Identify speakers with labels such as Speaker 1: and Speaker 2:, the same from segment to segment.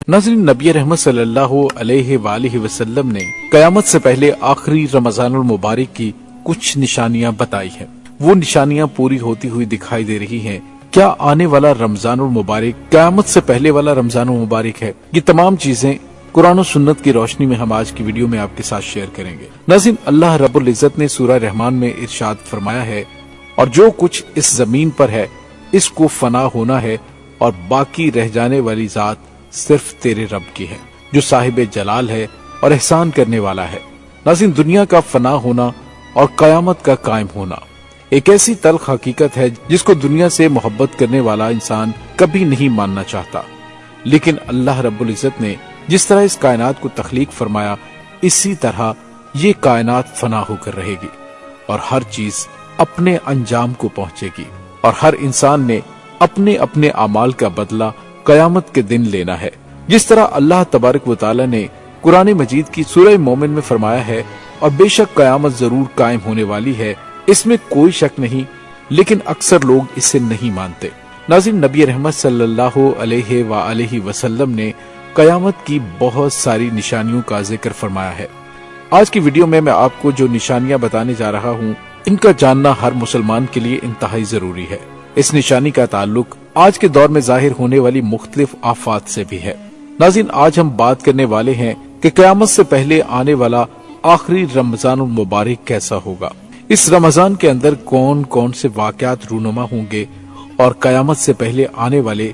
Speaker 1: नाज़रीन, नबी रहमत सल्लल्लाहु अलैहि वालिहि वसल्लम ने कयामत से पहले आखिरी रमजानुल मुबारक की कुछ निशानियां बताई हैं। वो निशानियां पूरी होती हुई दिखाई दे रही हैं। क्या आने वाला रमजानुल मुबारक कयामत से पहले वाला रमजानुल मुबारक है? ये तमाम चीजें कुरान और सुन्नत की रोशनी में हम आज की वीडियो में आपके साथ शेयर करेंगे। नाज़रीन, अल्लाह रब्बुल इज्जत ने सूरह रहमान में इरशाद फरमाया है, और जो कुछ इस जमीन पर है इसको फना होना है, और बाकी रह जाने वाली जात सिर्फ तेरे रब की है, जो साहिब जलाल है और एहसान करने वाला है। नाज़रीन, दुनिया का फना होना और कयामत का कायम होना एक ऐसी तल्ख हकीकत है जिसको दुनिया से मोहब्बत करने वाला इंसान कभी नहीं मानना चाहता। लेकिन अल्लाह रब्बुल इज्जत ने जिस तरह इस कायनात को तख्लीक फरमाया, इसी तरह ये कायनात फना होकर रहेगी और हर चीज अपने अंजाम को पहुंचेगी, और हर इंसान ने अपने अपने अमाल का बदला कयामत के दिन लेना है। जिस तरह अल्लाह तबारक व तआला ने कुरान मजीद की सूरह मोमिन में फरमाया है, और बेशक कयामत जरूर कायम होने वाली है, इसमें कोई शक नहीं, लेकिन अक्सर लोग इसे नहीं मानते। नाज़रीन, नबी रहमत सल्लल्लाहु अलैहि वसल्लम ने कयामत की बहुत सारी निशानियों का जिक्र फरमाया है। आज की वीडियो में मैं आपको जो निशानियां बताने जा रहा हूं, इनका जानना हर मुसलमान के लिए इंतहाई जरूरी है। इस निशानी का ताल्लुक आज के दौर में जाहिर होने वाली मुख्तलिफ आफात से भी है। नाज़रीन, आज हम बात करने वाले हैं कि कयामत से पहले आने वाला आखिरी रमजानुल मुबारक कैसा होगा। इस रमजान के अंदर कौन कौन से वाकयात रूनुमा होंगे, और कयामत से पहले आने वाले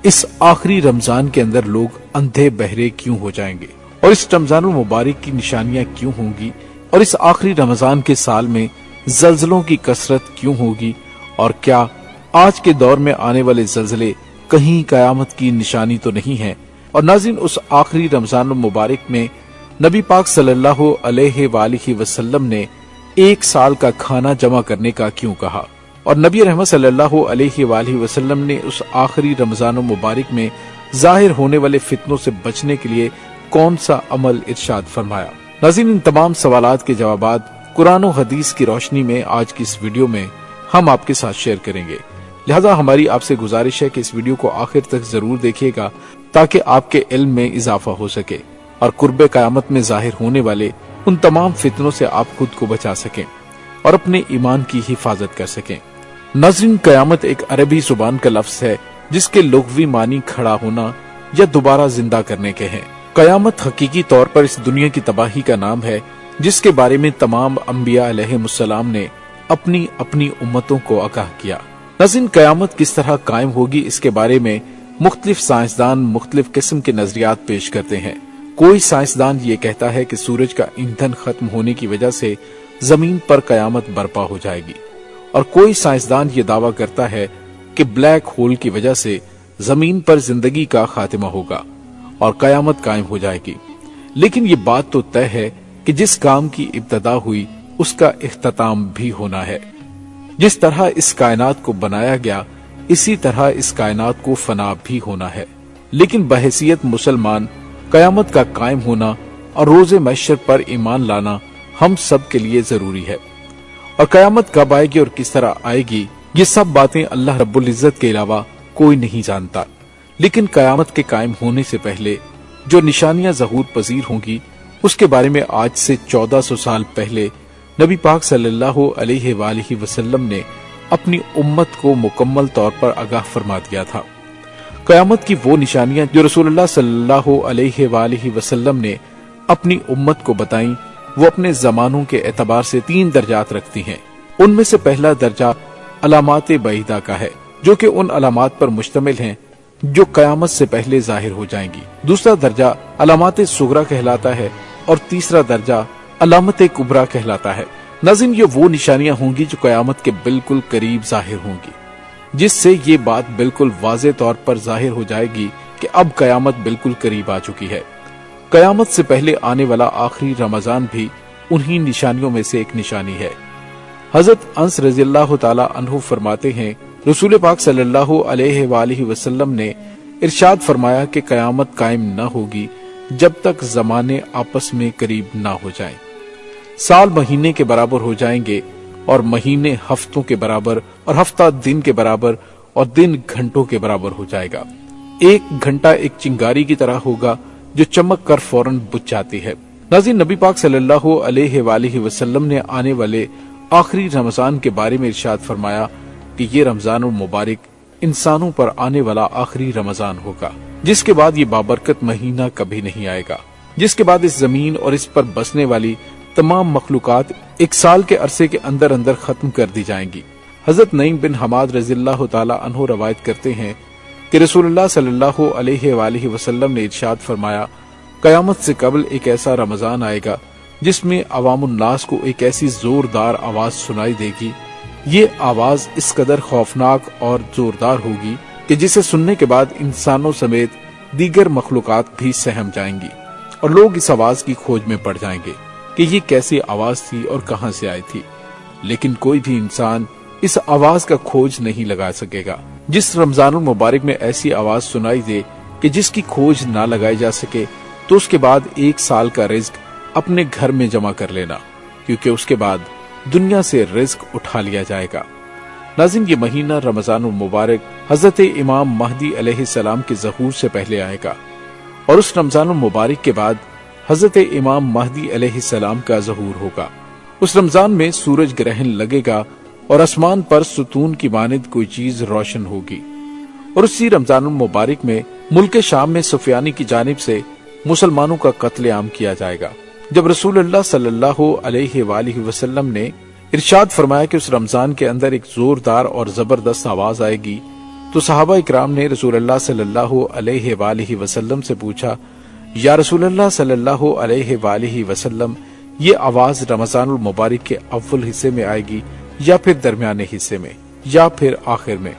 Speaker 1: इस आखिरी रमजान के अंदर लोग अंधे बहरे क्यों हो जाएंगे, और इस रमजानुल मुबारक की निशानियां क्यों होंगी, और इस आखिरी रमजान के साल में जल्जलों की कसरत क्यों होगी, और क्या आज के दौर में आने वाले जल्जले कहीं कयामत की निशानी तो नहीं है। और नाज़रीन, उस आखिरी रमजानुल मुबारक में नबी पाक सल्लल्लाहु अलैहि वसल्लम ने एक साल का खाना जमा करने का क्यों कहा, और नबी रहमत सल्लल्लाहु अलैहि वसल्लम ने उस आखिरी रमजानुल मुबारक में जाहिर होने वाले फितनों से बचने के लिए कौन सा अमल इरशाद फरमाया। नाज़रीन, इन तमाम सवालात के जवाबात कुरान और हदीस की रोशनी में आज की इस वीडियो में हम आपके साथ शेयर करेंगे। लिहाजा हमारी आपसे गुजारिश है कि इस वीडियो को आखिर तक जरूर देखिएगा, ताकि आपके इल्म में इजाफा हो सके और कुर्बे कयामत में जाहिर होने वाले उन तमाम फितनों से आप खुद को बचा सकें और अपने ईमान की हिफाजत कर सकें। नाज़रीन, कयामत एक अरबी जुबान का लफ्ज है जिसके लुग़वी मानी खड़ा होना या दोबारा जिंदा करने के हैं। कयामत हकीकी तौर पर इस दुनिया की तबाही का नाम है, जिसके बारे में तमाम अंबिया अलैहिमुस्सलाम ने अपनी अपनी उम्मतों को आगाह किया। नाज़रीन, कयामत किस तरह कायम होगी, इसके बारे में मुख्तलिफ साइंसदान मुख्तलिफ किस्म के नजरियात पेश करते हैं। कोई साइंसदान ये कहता है कि सूरज का ईंधन खत्म होने की वजह से जमीन पर कयामत बर्पा हो जाएगी, और कोई साइंसदान ये दावा करता है कि ब्लैक होल की वजह से जमीन पर जिंदगी का खात्मा होगा और कयामत कायम हो जाएगी। लेकिन ये बात तो तय है कि जिस काम की इब्तदा हुई उसका इख्तिताम भी होना है। जिस तरह इस कायनात को बनाया गया, इसी तरह इस कायनात को फना भी होना है। लेकिन बहैसियत मुसलमान कयामत का कायम होना और रोजे महशर पर ईमान लाना हम सब के लिए जरूरी है। और कयामत कब आएगी और किस तरह आएगी, ये सब बातें अल्लाह रब्बुल इज्जत के अलावा कोई नहीं जानता। लेकिन कयामत के कायम होने से पहले जो निशानियां ज़हूर पजीर होंगी, उसके बारे में आज से 1400 साल पहले नबी पाक सल्लल्लाहु अलैहि वसल्लम ने अपनी उम्मत को मुकम्मल तौर पर आगाह फरमा दिया था। कयामत की वो निशानियां जो रसूलुल्लाह सल्लल्लाहु अलैहि वसल्लम ने अपनी उम्मत को बताई, वो अपने जमानों के एतबार से 3 दर्जात रखती हैं। उनमें से पहला दर्जा अलामात बईदा का है, जो कि उन अलामात पर मुश्तमिल हैं जो कयामत से पहले जाहिर हो जाएंगी। दूसरा दर्जा अलामात सुगरा कहलाता है, और तीसरा दर्जा अलामत कुबरा कहलाता है। नाज़रीन, ये वो निशानियां होंगी जो कयामत के बिल्कुल करीब जाहिर होंगी, जिससे ये बात बिल्कुल वाज़े तौर पर जाहिर हो जाएगी कि अब कयामत बिल्कुल करीब आ चुकी है। कयामत से पहले आने वाला आखिरी रमजान भी उन्हीं निशानियों में से एक निशानी है। हजरत अंस रज़ियल्लाहु ताला अन्हु फरमाते हैं, रसूल पाक सल्लल्लाहु अलैहि वसल्लम ने इरशाद फरमाया कि कयामत कायम न होगी जब तक जमाने आपस में करीब न हो जाएं। साल महीने के बराबर हो जाएंगे, और महीने हफ्तों के बराबर, और हफ्ता दिन के बराबर, और दिन घंटों के बराबर हो जाएगा। ایک گھنٹہ ایک چنگاری کی طرح ہوگا جو چمک کر فوراً بجھ جاتی ہے۔ ناظرین، نبی پاک صلی اللہ علیہ وآلہ وسلم نے آنے والے آخری رمضان کے بارے میں ارشاد فرمایا کہ یہ رمضان المبارک انسانوں پر آنے والا آخری رمضان ہوگا، جس کے بعد یہ بابرکت مہینہ کبھی نہیں آئے گا، جس کے بعد اس زمین اور اس پر بسنے والی تمام مخلوقات ایک سال کے عرصے کے اندر اندر ختم کر دی جائیں گی۔ حضرت نعیم بن حماد رضی اللہ تعالی عنہ روایت کرتے ہیں کہ رسول اللہ صلی اللہ علیہ وآلہ وسلم نے ارشاد فرمایا، قیامت سے قبل ایک ایسا رمضان آئے گا جس میں عوام الناس کو ایک ایسی زوردار آواز سنائی دے گی، یہ آواز اس قدر خوفناک اور زوردار ہوگی کہ جسے سننے کے بعد انسانوں سمیت دیگر مخلوقات بھی سہم جائیں گی، اور لوگ اس آواز کی کھوج میں پڑ جائیں گے کہ یہ کیسی آواز تھی اور کہاں سے آئی تھی، لیکن کوئی بھی انسان اس آواز کا کھوج نہیں لگا سکے گا۔ جس رمضان المبارک میں ایسی آواز سنائی دے کہ جس کی کھوج نہ لگائی جا سکے، تو اس کے بعد ایک سال کا رزق اپنے گھر میں جمع کر لینا، کیونکہ اس کے بعد دنیا سے رزق اٹھا لیا جائے گا۔ ناظرین، یہ مہینہ رمضان المبارک حضرت امام مہدی علیہ السلام کے ظہور سے پہلے آئے گا، اور اس رمضان المبارک کے بعد حضرت امام مہدی علیہ السلام کا ظہور ہوگا۔ اس رمضان میں سورج گرہن لگے گا اور آسمان پر ستون کی مانند کوئی چیز روشن ہوگی، اور اسی رمضان المبارک میں ملک شام میں سفیانی کی جانب سے مسلمانوں کا قتل عام کیا جائے گا۔ جب رسول اللہ صلی اللہ علیہ وآلہ وسلم نے ارشاد فرمایا کہ اس رمضان کے اندر ایک زوردار اور زبردست آواز آئے گی، تو صحابہ اکرام نے رسول اللہ صلی اللہ علیہ وآلہ وسلم سے پوچھا، یا رسول اللہ صلی اللہ علیہ وآلہ وسلم، یہ آواز رمضان المبارک کے اول حصے میں آئے گی یا پھر درمیانے حصے میں یا پھر آخر میں؟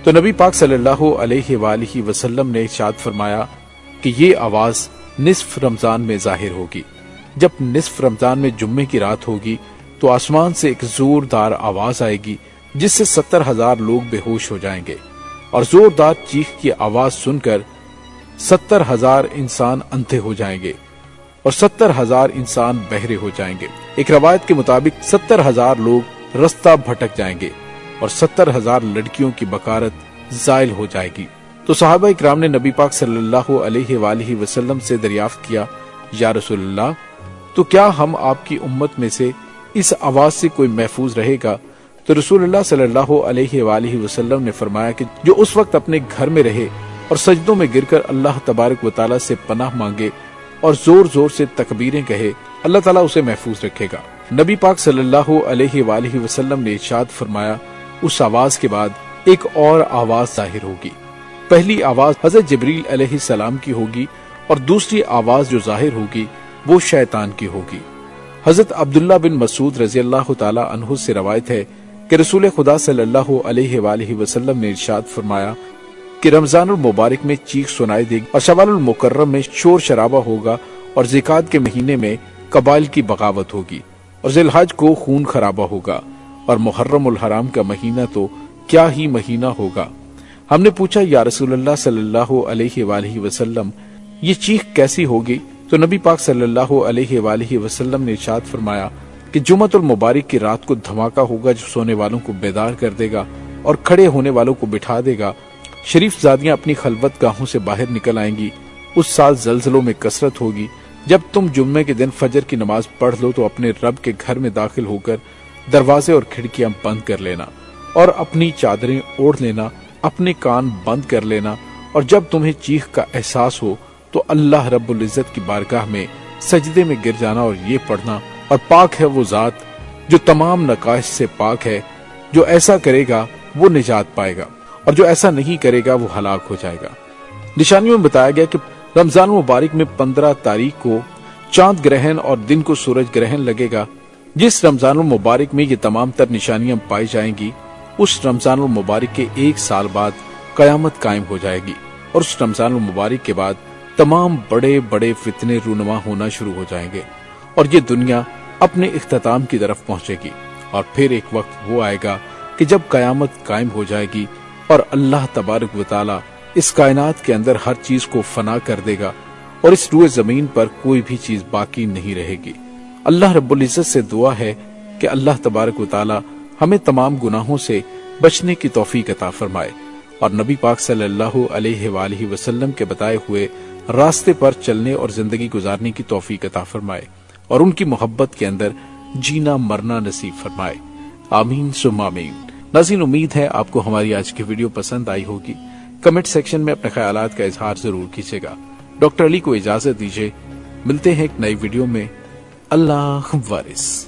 Speaker 1: تو نبی پاک صلی اللہ علیہ وآلہ وسلم نے ارشاد فرمایا کہ یہ آواز نصف رمضان میں ظاہر ہوگی۔ جب نصف رمضان میں جمعے کی رات ہوگی تو آسمان سے ایک زوردار آواز آئے گی جس سے 70,000 لوگ بے ہوش ہو جائیں گے، اور زوردار چیخ کی آواز سن کر 70,000 انسان اندھے ہو جائیں گے اور 70,000 انسان بہرے ہو جائیں گے۔ ایک روایت کے مطابق 70,000 لوگ رستہ بھٹک جائیں گے اور 70,000 لڑکیوں کی بکارت زائل ہو جائے گی۔ تو صحابہ اکرام نے نبی پاک صلی اللہ علیہ وآلہ وسلم سے دریافت کیا، یا رسول اللہ، تو کیا ہم آپ کی امت میں سے اس آواز سے کوئی محفوظ رہے گا؟ تو رسول اللہ صلی اللہ علیہ وآلہ وسلم نے فرمایا کہ جو اس وقت اپنے گھر میں رہے اور سجدوں میں گر کر اللہ تبارک و تعالیٰ سے پناہ مانگے اور زور زور سے تکبیریں کہے، اللہ تعالیٰ اسے محفوظ رکھے گا۔ نبی پاک صلی اللہ علیہ وآلہ وسلم نے ارشاد فرمایا، اس آواز کے بعد ایک اور آواز ظاہر ہوگی۔ پہلی آواز حضرت جبریل علیہ السلام کی ہوگی اور دوسری آواز جو ظاہر ہوگی وہ شیطان کی ہوگی۔ حضرت عبداللہ بن مسعود رضی اللہ تعالی عنہ سے روایت ہے کہ رسول خدا صلی اللہ علیہ وآلہ وسلم نے ارشاد فرمایا کہ رمضان المبارک میں چیخ سنائی دے گی اور شوال المکرم میں شور شرابہ ہوگا، اور ذیقعد کے مہینے میں قبائل کی بغاوت ہوگی، اور ذی الحج کو خون خرابہ ہوگا، اور محرم الحرام کا مہینہ تو کیا ہی مہینہ ہوگا۔ ہم نے پوچھا، یا رسول اللہ صلی اللہ علیہ وآلہ وسلم، یہ چیخ کیسی ہوگی؟ تو نبی پاک صلی اللہ علیہ وآلہ وسلم نے ارشاد فرمایا کہ جمعۃ المبارک کی رات کو دھماکہ ہوگا جو سونے والوں کو بیدار کر دے گا اور کھڑے ہونے والوں کو بٹھا دے گا۔ شریف زادیاں اپنی خلوت گاہوں سے باہر نکل آئیں گی۔ اس سال زلزلوں میں کثرت ہوگی۔ جب تم جمعے کے دن فجر کی نماز پڑھ لو تو اپنے رب کے گھر میں داخل ہو کر دروازے اور کھڑکیاں بند کر لینا اور اپنی چادریں اوڑھ لینا، اپنے کان بند کر لینا، اور جب تمہیں چیخ کا احساس ہو تو اللہ رب العزت کی بارگاہ میں سجدے میں گر جانا اور یہ پڑھنا، اور پاک ہے وہ ذات جو تمام نقائص سے پاک ہے، جو ایسا کرے گا وہ نجات پائے گا اور جو ایسا نہیں کرے گا وہ ہلاک ہو جائے گا۔ نشانیوں میں بتایا گیا کہ رمضان مبارک میں 15 تاریخ کو چاند گرہن اور دن کو سورج گرہن لگے گا۔ جس رمضان المبارک میں یہ تمام تر نشانیاں پائی جائیں گی، اس رمضان المبارک کے 1 سال بعد قیامت قائم ہو جائے گی، اور اس رمضان المبارک کے بعد تمام بڑے بڑے فتنے رونما ہونا شروع ہو جائیں گے، اور یہ دنیا اپنے اختتام کی طرف پہنچے گی۔ اور پھر ایک وقت وہ آئے گا کہ جب قیامت قائم ہو جائے گی اور اللہ تبارک و تعالی اس کائنات کے اندر ہر چیز کو فنا کر دے گا، اور اس روئے زمین پر کوئی بھی چیز باقی نہیں رہے گی۔ اللہ رب العزت سے دعا ہے کہ اللہ تبارک و تعالی ہمیں تمام گناہوں سے بچنے کی توفیق عطا فرمائے، اور نबी पाक सल्लल्लाहु अलैहि वालैहि वसल्लम के बताए हुए रास्ते पर चलने और जिंदगी गुजारने की तौफीक अता फरमाए और उनकी मोहब्बत के अंदर जीना मरना नसीब फरमाए। आमीन सुम्मा आमीन। नाज़रीन, उम्मीद है आपको हमारी आज की वीडियो पसंद आई होगी। कमेंट सेक्शन में अपने ख्यालात का इजहार जरूर कीजिएगा। डॉक्टर अली को इजाजत दीजिए, मिलते हैं एक नई वीडियो में। अल्लाह वारिस।